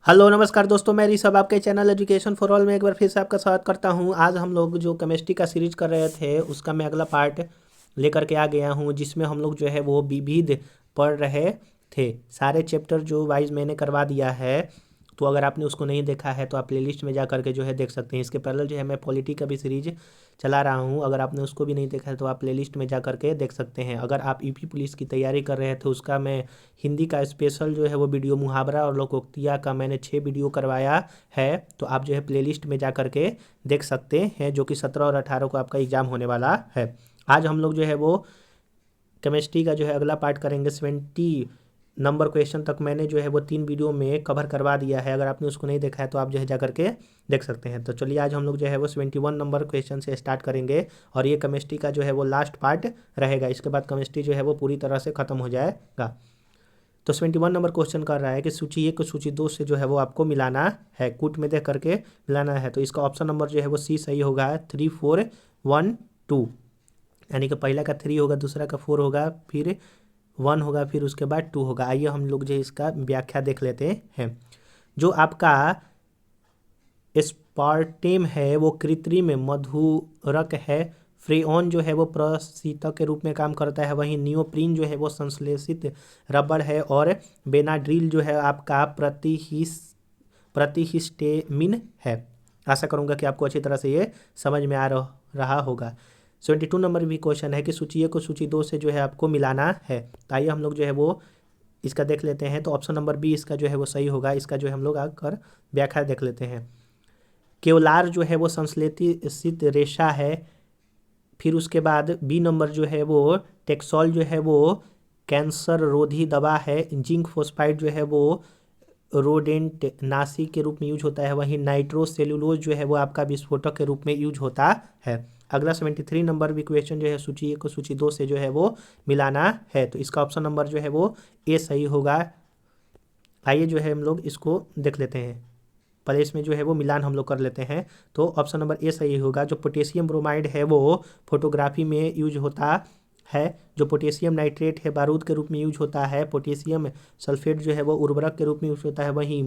Hello नमस्कार दोस्तों, मैं ऋषभ आपके चैनल एजुकेशन फॉर ऑल में एक बार फिर से आपका स्वागत करता हूं। आज हम लोग जो केमिस्ट्री का सीरीज कर रहे थे उसका मैं अगला पार्ट लेकर के आ गया हूं, जिसमें हम लोग जो है वो विविध पढ़ रहे थे। सारे चैप्टर जो वाइज मैंने करवा दिया है, तो अगर आपने उसको नहीं देखा है तो आप प्लेलिस्ट में जा करके जो है देख सकते हैं। इसके पहले जो है मैं पॉलिटी का भी सीरीज चला रहा हूँ, अगर आपने उसको भी नहीं देखा है तो आप प्लेलिस्ट में जा करके देख सकते हैं। अगर आप यूपी पुलिस की तैयारी कर रहे थे उसका मैं हिंदी का स्पेशल जो है वो वीडियो मुहावरा और लोकोक्तियाँ का मैंने 6 वीडियो करवाया है, तो आप जो है प्लेलिस्ट में जा करके देख सकते हैं, जो कि 17 और 18 को आपका एग्जाम होने वाला है। आज हम लोग जो है वो केमिस्ट्री का जो है अगला पार्ट करेंगे। 70 नंबर क्वेश्चन तक मैंने जो है वो 3 वीडियो में कवर करवा दिया है। अगर आपने उसको नहीं देखा है तो आप जो है जा करके देख सकते हैं। तो चलिए आज हम लोग जो है वो 71 नंबर क्वेश्चन से स्टार्ट करेंगे और ये केमिस्ट्री का जो है वो लास्ट पार्ट रहेगा। इसके बाद केमिस्ट्री जो है वो पूरी तरह से ख़त्म हो जाएगा। तो 71 नंबर क्वेश्चन कर रहा है कि सूची 1 को सूची 2 से जो है वो आपको मिलाना है, कूट में देख करके मिलाना है। तो इसका ऑप्शन नंबर जो है वो सी सही होगा, 3 4 1 2, यानी कि पहला का 3 होगा, दूसरा का 4 होगा, फिर 1 होगा, फिर उसके बाद 2 होगा। आइए हम लोग जो इसका व्याख्या देख लेते हैं। जो आपका एस्पार्टेम है वो कृत्रिम मधुरक है। फ्रेऑन जो है वो प्रशीतक के रूप में काम करता है। वहीं नियोप्रीन जो है वो संश्लेषित रबड़ है। और बेनाड्रिल जो है आपका प्रतिहिस्टेमिन है। आशा करूंगा कि आपको अच्छी तरह से ये समझ में आ रहा होगा। 72 नंबर भी क्वेश्चन है कि सूची 1 को सूची 2 से जो है आपको मिलाना है। तो आइए हम लोग जो है वो इसका देख लेते हैं। तो ऑप्शन नंबर बी इसका जो है वो सही होगा। इसका जो है हम लोग आकर व्याख्या देख लेते हैं। केवलार जो है वो संश्लेषित रेशा है। फिर उसके बाद बी नंबर जो है वो टेक्सोल जो है वो कैंसर रोधी दवा है। जिंक फोस्फाइड जो है वो रोडेंट नाशी के रूप में यूज होता है। वहीं नाइट्रोसेल्यूलोज जो है वो आपका विस्फोटक के रूप में यूज होता है। अगला 73 नंबर भी क्वेश्चन जो है सूची 1 को सूची 2 से जो है वो मिलाना है। तो इसका ऑप्शन नंबर जो है वो ए सही होगा। आइए जो है हम लोग इसको देख लेते हैं। पहले इसमें जो है वो मिलान हम लोग कर लेते हैं। तो ऑप्शन नंबर ए सही होगा। जो पोटेशियम ब्रोमाइड है वो फोटोग्राफी में यूज होता है। जो पोटेशियम नाइट्रेट है बारूद के रूप में यूज होता है। पोटेशियम सल्फेट जो है वो उर्वरक के रूप में यूज होता है। वहीं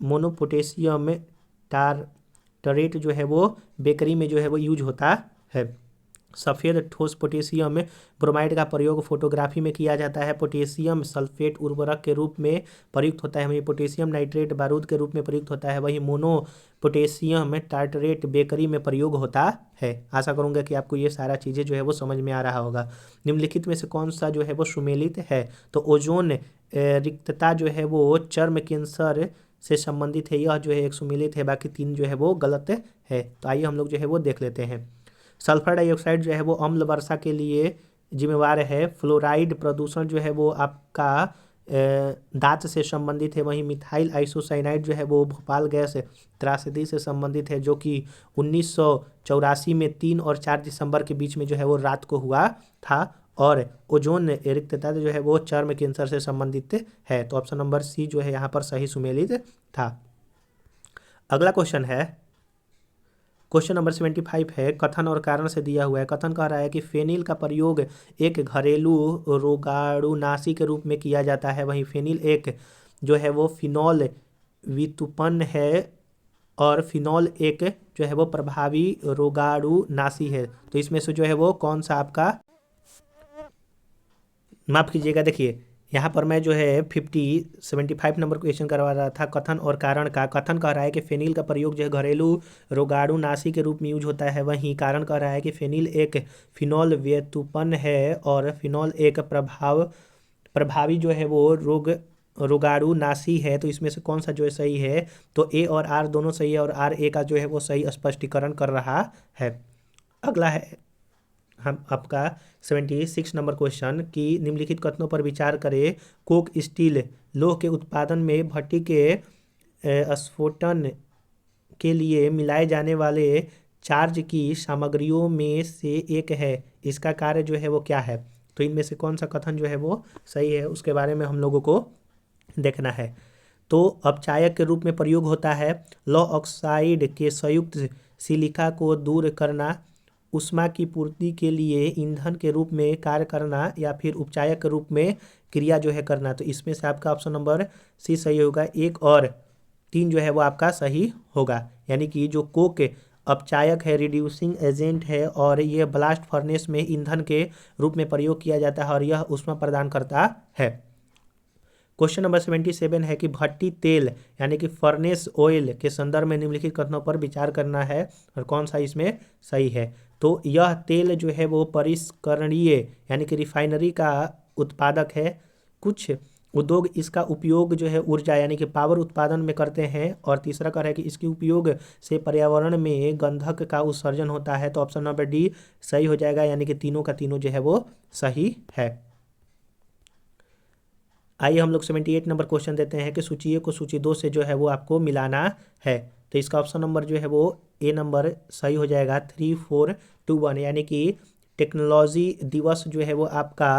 मोनोपोटेशियम टारटरेट जो है वो बेकरी में जो है वो यूज होता है। सफ़ेद ठोस पोटेशियम ब्रोमाइड का प्रयोग फोटोग्राफी में किया जाता है। पोटेशियम सल्फेट उर्वरक के रूप में प्रयुक्त होता है। वहीं पोटेशियम नाइट्रेट बारूद के रूप में प्रयुक्त होता है। वहीं मोनो पोटेशियम टार्टरेट बेकरी में प्रयोग होता है। आशा करूंगा कि आपको ये सारा चीज़ें जो है वो समझ में आ रहा होगा। निम्नलिखित में से कौन सा जो है वो सुमेलित है? तो ओजोन रिक्तता जो है वो चर्म कैंसर से संबंधित है। यह जो है एक सुमेलित है, बाकी 3 जो है वो गलत है। तो आइए हम लोग जो है वो देख लेते हैं। सल्फर डाइऑक्साइड जो है वो अम्ल वर्षा के लिए जिम्मेवार है। फ्लोराइड प्रदूषण जो है वो आपका दांत से संबंधित है। वहीं मिथाइल आइसोसाइनाइड जो है वो भोपाल गैस त्रासदी से संबंधित है, जो कि 1984 में 3 और 4 दिसंबर के बीच में जो है वो रात को हुआ था। और ओजोन रिक्तता जो है वो चर्म कैंसर से संबंधित है। तो ऑप्शन नंबर सी जो है यहाँ पर सही सुमेलित था। अगला क्वेश्चन है, क्वेश्चन नंबर 75 है, कथन और कारण से दिया हुआ है। कथन कह रहा है कि फेनिल का प्रयोग एक घरेलू रोगाणुनाशी के रूप में किया जाता है। वहीं फेनिल एक जो है वो फिनॉल व्युत्पन्न है और फिनॉल एक जो है वो प्रभावी रोगाणुनाशी है। तो इसमें से जो है वो कौन सा आपका, माफ कीजिएगा, देखिए यहाँ पर मैं जो है 75 नंबर क्वेश्चन करवा रहा था कथन और कारण का। कथन कह रहा है कि फेनिल का प्रयोग जो है घरेलू रोगाणुनाशी के रूप में यूज होता है। वहीं कारण कह रहा है कि फेनिल एक फिनॉल व्युत्पन्न है और फिनॉल एक प्रभावी जो है वो रोगाणुनाशी है। तो इसमें से कौन सा जो है सही है? तो ए और आर दोनों सही है और आर ए का जो है वो सही स्पष्टीकरण कर रहा है। अगला है हम आपका 76 नंबर क्वेश्चन कि निम्नलिखित कथनों पर विचार करें। कोक स्टील लोह के उत्पादन में भट्टी के स्फोटन के लिए मिलाए जाने वाले चार्ज की सामग्रियों में से एक है। इसका कार्य जो है वो क्या है? तो इनमें से कौन सा कथन जो है वो सही है, उसके बारे में हम लोगों को देखना है। तो अपचायक के रूप में प्रयोग होता है। लौह ऑक्साइड के संयुक्त सिलिका को दूर करना, ऊष्मा की पूर्ति के लिए ईंधन के रूप में कार्य करना, या फिर उपचायक के रूप में क्रिया जो है करना। तो इसमें से आपका ऑप्शन नंबर सी सही होगा। 1 और 3 जो है वो आपका सही होगा। यानी कि जो कोक अपचायक है, रिड्यूसिंग एजेंट है, और ये ब्लास्ट फर्नेस में ईंधन के रूप में प्रयोग किया जाता है और यह ऊष्मा प्रदान करता है। क्वेश्चन नंबर 77 है कि भट्टी तेल यानी कि फर्नेस ऑयल के संदर्भ में निम्नलिखित कथनों पर विचार करना है और कौन सा इसमें सही है। तो यह तेल जो है वो परिष्करणीय यानी कि रिफाइनरी का उत्पादक है। कुछ उद्योग इसका उपयोग जो है ऊर्जा यानी कि पावर उत्पादन में करते हैं। और तीसरा कर है कि इसके उपयोग से पर्यावरण में गंधक का उत्सर्जन होता है। तो ऑप्शन नंबर डी सही हो जाएगा, यानी कि तीनों का तीनों जो है वो सही है। आइए हम लोग 78 नंबर क्वेश्चन देते हैं कि सूची को सूची 2 से जो है वो आपको मिलाना है। तो इसका ऑप्शन नंबर जो है वो ए नंबर सही हो जाएगा 3421, यानी कि टेक्नोलॉजी दिवस जो है वो आपका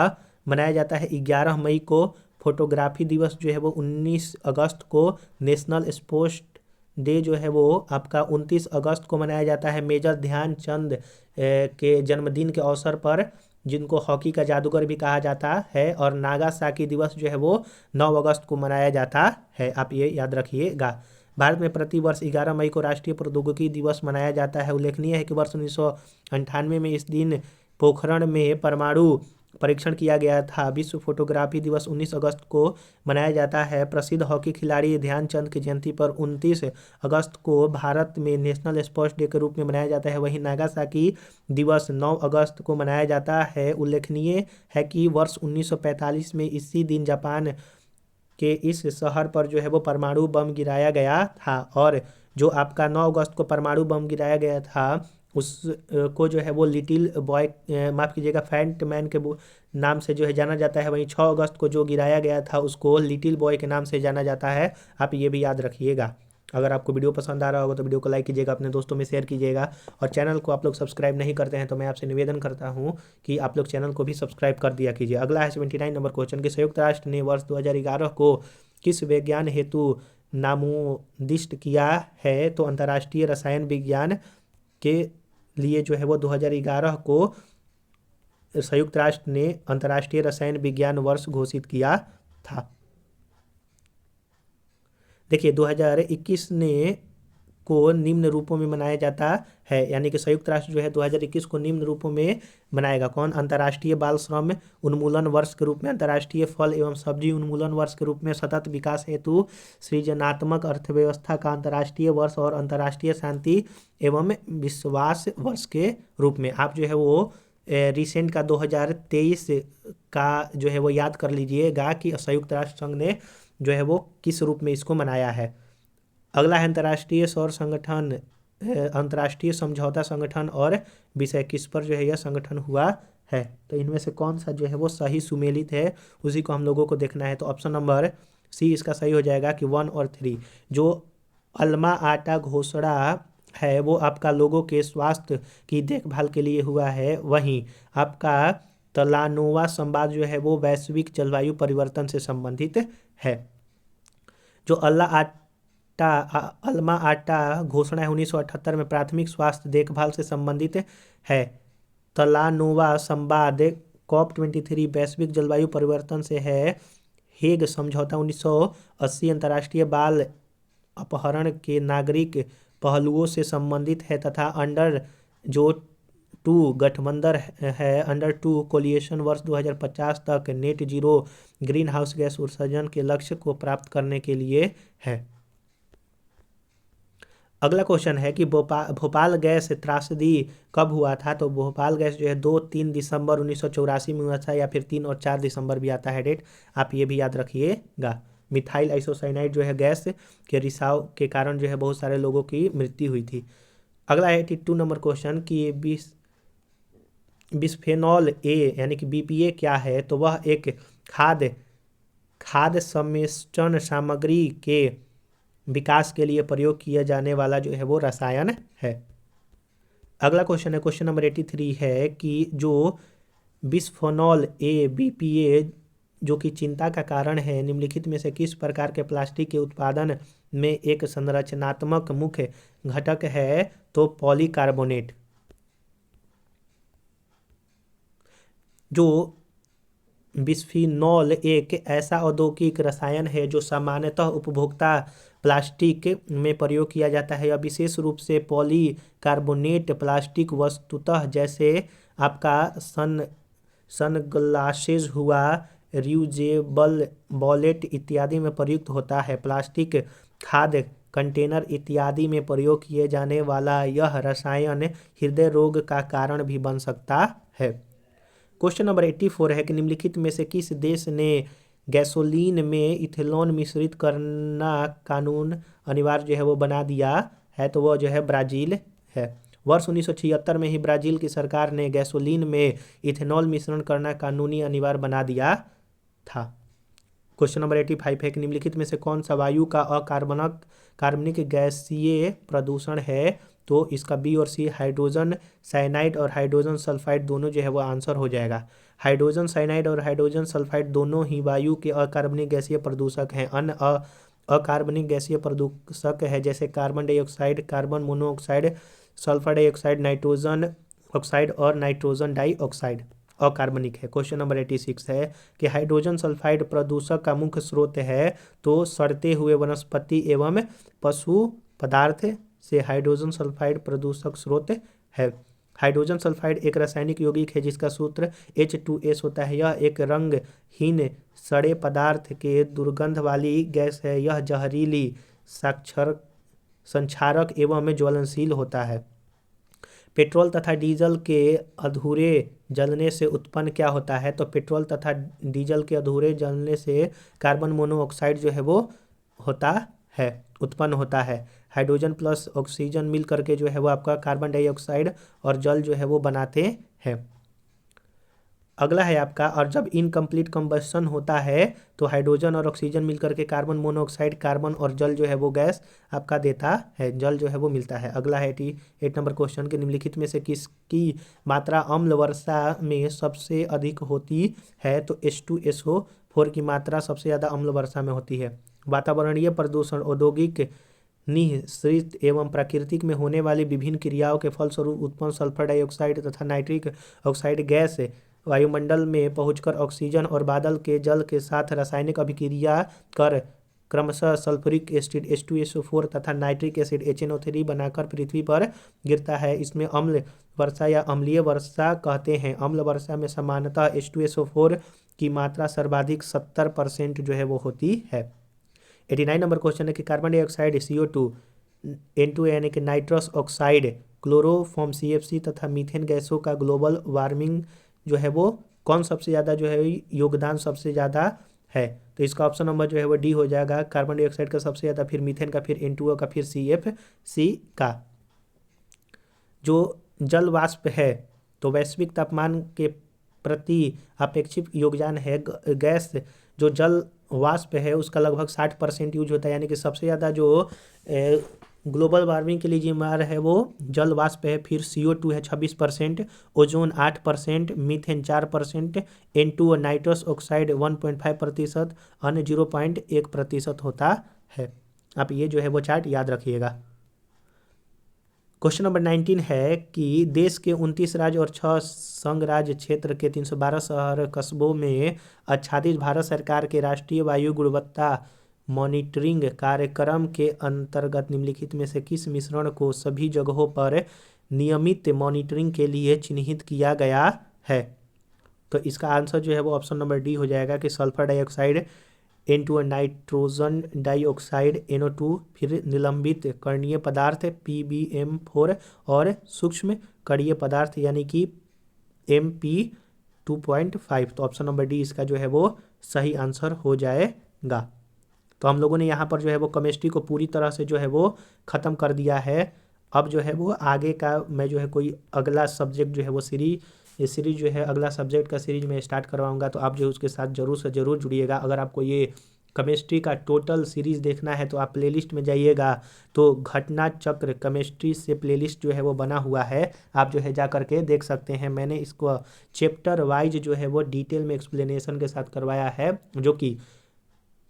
मनाया जाता है 11 मई को। फोटोग्राफी दिवस जो है वो 19 अगस्त को। नेशनल स्पोर्ट्स डे जो है वो आपका 29 अगस्त को मनाया जाता है मेजर ध्यानचंद के जन्मदिन के अवसर पर, जिनको हॉकी का जादूगर भी कहा जाता है। और नागासाकी दिवस जो है वो 9 अगस्त को मनाया जाता है, आप ये याद रखिएगा। भारत में प्रतिवर्ष 11 मई को राष्ट्रीय प्रौद्योगिकी दिवस मनाया जाता है। उल्लेखनीय है कि वर्ष 1998 में इस दिन पोखरण में परमाणु परीक्षण किया गया था। विश्व फोटोग्राफी दिवस 19 अगस्त को मनाया जाता है। प्रसिद्ध हॉकी खिलाड़ी ध्यानचंद की जयंती पर 29 अगस्त को भारत में नेशनल स्पोर्ट्स डे के रूप में मनाया जाता है। वहीं नागासाकी दिवस 9 अगस्त को मनाया जाता है। उल्लेखनीय है कि वर्ष 1945 में इसी दिन जापान के इस शहर पर जो है वो परमाणु बम गिराया गया था। और जो आपका 9 अगस्त को परमाणु बम गिराया गया था उस को जो है वो लिटिल बॉय माफ़ कीजिएगा फैंट मैन के नाम से जो है जाना जाता है। वहीं 6 अगस्त को जो गिराया गया था उसको लिटिल बॉय के नाम से जाना जाता है, आप ये भी याद रखिएगा। अगर आपको वीडियो पसंद आ रहा होगा तो वीडियो को लाइक कीजिएगा, अपने दोस्तों में शेयर कीजिएगा। और चैनल को आप लोग सब्सक्राइब नहीं करते हैं तो मैं आपसे निवेदन करता हूँ कि आप लोग चैनल को भी सब्सक्राइब कर दिया कीजिए। अगला है 79 नंबर क्वेश्चन कि संयुक्त राष्ट्र ने वर्ष 2011 को किस विज्ञान हेतु नामोदिष्ट किया है। तो अंतर्राष्ट्रीय रसायन विज्ञान के लिए जो है वो 2011 को संयुक्त राष्ट्र ने अंतर्राष्ट्रीय रसायन विज्ञान वर्ष घोषित किया था। देखिए 2021 ने को निम्न रूपों में मनाया जाता है, यानी कि संयुक्त राष्ट्र जो है 2021 को निम्न रूपों में मनाएगा। कौन? अंतर्राष्ट्रीय बाल श्रम उन्मूलन वर्ष के रूप में, अंतर्राष्ट्रीय फल एवं सब्जी उन्मूलन वर्ष के रूप में, सतत विकास हेतु सृजनात्मक अर्थव्यवस्था का अंतर्राष्ट्रीय वर्ष और अंतर्राष्ट्रीय शांति एवं विश्वास वर्ष के रूप में। आप जो है वो रिसेंट का 2023 का जो है वो याद कर लीजिएगा कि संयुक्त राष्ट्र संघ ने जो है वो किस रूप में इसको मनाया है। अगला है अंतर्राष्ट्रीय सौर संगठन, अंतर्राष्ट्रीय समझौता संगठन, और विषय किस पर जो है यह संगठन हुआ है। तो इनमें से कौन सा जो है वो सही सुमेलित है उसी को हम लोगों को देखना है। तो ऑप्शन नंबर सी इसका सही हो जाएगा कि 1 और 3। जो अल्मा आटा घोषणा है वो आपका लोगों के स्वास्थ्य की देखभाल के लिए हुआ है। वहीं आपका तलानोवा संवाद जो है वो वैश्विक जलवायु परिवर्तन से संबंधित है। जो अल्मा आटा घोषणा है 1978 में प्राथमिक स्वास्थ्य देखभाल से संबंधित है। तलानोवा संवाद COP23 वैश्विक जलवायु परिवर्तन से है। हेग समझौता 1980 अंतर्राष्ट्रीय बाल अपहरण के नागरिक पहलुओं से संबंधित है। तथा अंडर जो 2 गठबंधन है, अंडर 2 कोलिएशन वर्ष 2050 तक net zero green house gas उत्सर्जन के लक्ष्य को प्राप्त करने के लिए है। अगला क्वेश्चन है कि भोपाल गैस त्रासदी कब हुआ था। तो भोपाल गैस जो है 2-3 दिसंबर 1984 में हुआ था, या फिर 3 और 4 दिसंबर भी आता है डेट, आप ये भी याद रखिएगा। मिथाइल आइसोसाइनाइड जो है गैस के रिसाव के कारण जो है बहुत सारे लोगों की मृत्यु हुई थी। अगला है 82 नंबर क्वेश्चन कि बिस्फेनॉल ए यानी कि BPA क्या है। तो वह एक खाद्य संमिश्रण सामग्री के विकास के लिए प्रयोग किया जाने वाला जो है वो रसायन है। अगला क्वेश्चन है क्वेश्चन नंबर 83 है कि जो बिस्फेनॉल ए BPA जो कि चिंता का कारण है, निम्नलिखित में से किस प्रकार के प्लास्टिक के उत्पादन में एक संरचनात्मक मुख्य घटक है। तो पॉलीकार्बोनेट। जो बिस्फिनॉल एक ऐसा औद्योगिक रसायन है जो सामान्यतः उपभोक्ता प्लास्टिक में प्रयोग किया जाता है। यह विशेष रूप से पॉलीकार्बोनेट प्लास्टिक वस्तुतः जैसे आपका सनग्लासेज हुआ, रियूजेबल वॉलेट इत्यादि में प्रयुक्त होता है। प्लास्टिक खाद्य कंटेनर इत्यादि में प्रयोग किए जाने वाला यह रसायन हृदय रोग का कारण भी बन सकता है। क्वेश्चन नंबर 84 है कि निम्नलिखित में से किस देश ने गैसोलीन में इथेनॉल मिश्रित करना कानून अनिवार्य जो है वो बना दिया है, तो वह जो है ब्राज़ील है। वर्ष 1976 में ही ब्राज़ील की सरकार ने गैसोलीन में इथेनॉल मिश्रण करना कानूनी अनिवार्य बना दिया था। क्वेश्चन नंबर 85 है कि निम्नलिखित में से कौन सा वायु का कार्बनिक गैसीय प्रदूषण है, तो इसका बी और सी हाइड्रोजन साइनाइड और हाइड्रोजन सल्फाइड दोनों जो है वो आंसर हो जाएगा। हाइड्रोजन साइनाइड और हाइड्रोजन सल्फाइड दोनों ही वायु के अकार्बनिक गैसीय प्रदूषक हैं। अन्य अकार्बनिक गैसीय प्रदूषक है जैसे carbon dioxide, carbon monoxide, sulphur dioxide, nitrogen oxide और नाइट्रोजन डाइऑक्साइड अकार्बनिक है। क्वेश्चन नंबर 86 है कि हाइड्रोजन सल्फाइड प्रदूषक का मुख्य स्रोत है, तो सड़ते हुए वनस्पति एवं पशु पदार्थ से हाइड्रोजन सल्फाइड प्रदूषक स्रोत है। हाइड्रोजन सल्फाइड एक रासायनिक यौगिक है जिसका सूत्र H2S होता है। यह एक रंगहीन सड़े पदार्थ के दुर्गंध वाली गैस है। यह जहरीली, संक्षारक एवं ज्वलनशील होता है। पेट्रोल तथा डीजल के अधूरे जलने से उत्पन्न क्या होता है, तो पेट्रोल तथा डीजल के अधूरे जलने से कार्बन मोनोऑक्साइड जो है वो उत्पन्न होता है। हाइड्रोजन प्लस ऑक्सीजन मिल करके जो है वो आपका कार्बन डाइऑक्साइड और जल जो है वो बनाते हैं। अगला है आपका, और जब इनकम्प्लीट कंबशन होता है तो हाइड्रोजन और ऑक्सीजन मिलकर के कार्बन मोनोऑक्साइड, कार्बन और जल जो है वो गैस आपका देता है, जल जो है वो मिलता है। अगला है 88 नंबर क्वेश्चन के निम्नलिखित में से किसकी मात्रा अम्ल वर्षा में सबसे अधिक होती है, तो H2SO4 की मात्रा सबसे ज़्यादा अम्ल वर्षा में होती है। वातावरणीय प्रदूषण औद्योगिक, निःसृत एवं प्राकृतिक में होने वाली विभिन्न क्रियाओं के फलस्वरूप उत्पन्न सल्फर डाइऑक्साइड तथा नाइट्रिक ऑक्साइड गैस वायुमंडल में पहुंचकर ऑक्सीजन और बादल के जल के साथ रासायनिक अभिक्रिया कर क्रमशः सल्फ्यूरिक एसिड H2SO4 तथा नाइट्रिक एसिड HNO3 बनाकर पृथ्वी पर गिरता है। इसमें अम्ल वर्षा या अम्लीय वर्षा कहते हैं। अम्ल वर्षा में सामान्यतः H2SO4 की मात्रा सर्वाधिक 70% जो है वो होती है। 89 नंबर क्वेश्चन है कि कार्बन डाइऑक्साइड CO2, N2 यानी कि नाइट्रस ऑक्साइड, क्लोरोफॉर्म CFC तथा मीथेन गैसों का ग्लोबल वार्मिंग जो है वो कौन सबसे ज़्यादा जो है योगदान सबसे ज़्यादा है, तो इसका ऑप्शन नंबर जो है वो डी हो जाएगा। कार्बन डाइऑक्साइड का सबसे ज़्यादा, फिर मीथेन का, फिर N2O का, फिर CFC का। जो जल वाष्प है तो वैश्विक तापमान के प्रति अपेक्षित योगदान है। गैस जो जल वाष्प है उसका लगभग 60% यूज होता है, यानी कि सबसे ज़्यादा जो ग्लोबल वार्मिंग के लिए जिम्मेदार है वो जल वाष्प है। फिर CO2 है 26%, ओजोन 8%, मीथेन 4%, N2 और नाइट्रस ऑक्साइड 1.5%, अन्य 0.1% होता है। आप ये जो है वो चार्ट याद रखिएगा। क्वेश्चन नंबर 19 है कि देश के 29 राज्य और 6 संघ राज्य क्षेत्र के 312 शहर कस्बों में आच्छादित भारत सरकार के राष्ट्रीय वायु गुणवत्ता मॉनिटरिंग कार्यक्रम के अंतर्गत निम्नलिखित में से किस मिश्रण को सभी जगहों पर नियमित मॉनिटरिंग के लिए चिन्हित किया गया है, तो इसका आंसर जो है वो ऑप्शन नंबर डी हो जाएगा कि sulphur dioxide, N2 nitrogen dioxide NO2, फिर निलंबित कणीय पदार्थ PBM4 और सूक्ष्म कणीय पदार्थ यानी कि MP2.5, तो ऑप्शन नंबर डी इसका जो है वो सही आंसर हो जाएगा। तो हम लोगों ने यहाँ पर जो है वो केमिस्ट्री को पूरी तरह से जो है वो ख़त्म कर दिया है। अब जो है वो आगे का मैं जो है कोई अगला सब्जेक्ट जो है वो सीरीज जो है अगला सब्जेक्ट का सीरीज में स्टार्ट करवाऊंगा, तो आप जो है उसके साथ ज़रूर से ज़रूर जुड़िएगा। अगर आपको ये केमिस्ट्री का टोटल सीरीज़ देखना है तो आप प्लेलिस्ट में जाइएगा, तो घटना चक्र केमिस्ट्री से प्लेलिस्ट जो है वो बना हुआ है, आप जो है जा करके देख सकते हैं। मैंने इसको चैप्टर वाइज जो है वो डिटेल में एक्सप्लेनेशन के साथ करवाया है, जो कि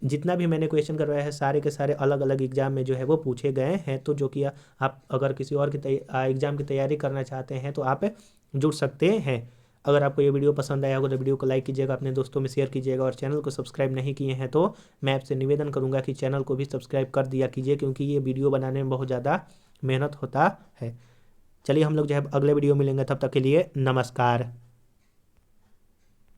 जितना भी मैंने क्वेश्चन करवाया है सारे के सारे अलग अलग एग्जाम में जो है वो पूछे गए हैं। तो जो कि आप अगर किसी और की एग्ज़ाम की तैयारी करना चाहते हैं तो आप जुड़ सकते हैं। अगर आपको ये वीडियो पसंद आया होगा तो वीडियो को लाइक कीजिएगा, अपने दोस्तों में शेयर कीजिएगा, और चैनल को सब्सक्राइब नहीं किए हैं तो मैं आपसे निवेदन करूँगा कि चैनल को भी सब्सक्राइब कर दिया कीजिए, क्योंकि ये वीडियो बनाने में बहुत ज़्यादा मेहनत होता है। चलिए हम लोग जो है अगले वीडियो मिलेंगे, तब तक के लिए नमस्कार।